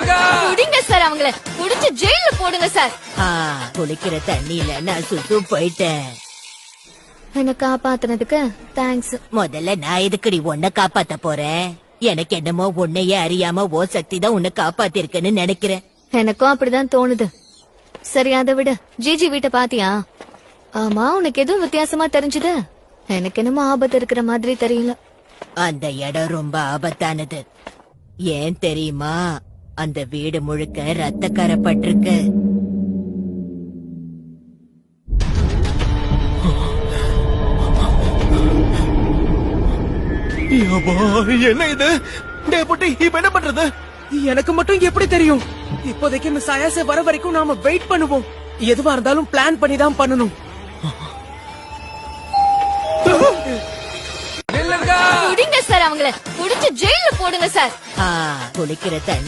குடிங்க சார், அவங்கள குடிச்சு ஜெயில போடுங்க சார். குளிக்கிற தண்ணியில நான் சுத்து போயிட்டேன். என்ன காப்பாத்துனதுக்கு தேங்க்ஸ். முதல்ல நான் எதுக்குடி உன்னை காப்பாத்த போறேன்? எனக்கு என்னமோ உன்னையே அறியாம ஓ சக்தி தான் உன்னை காப்பாத்திருக்குன்னு நினைக்கிறேன். எனக்கும் அப்படிதான் தோணுது. சரி, அதை விடு. ஜிஜி வீட்டை பாத்தியா? ஆமா, உனக்கு எதுவும் வித்தியாசமா தெரிஞ்சது? எனக்கு என்னமோ ஆபத்து இருக்கிற மாதிரி தெரியல. அந்த இடம் ரொம்ப ஆபத்தானது. ஏன் தெரியுமா? அந்த வீடு முழுக்க ரத்த கரைப்பட்டிருக்கு. என்ன இது? புட்டி, இப்ப என்ன பண்றது? எனக்கு மட்டும் எப்படி தெரியும்? இப்போதைக்கு மிஸ் ஆயாசே வர வரைக்கும் நாம வெயிட் பண்ணுவோம். எதுவா இருந்தாலும் பிளான் பண்ணி தான் பண்ணணும். குடிங்க சார், அவங்கள குடிச்சு ஜெயில போடுங்க சார். குளிக்கிற தண்ணி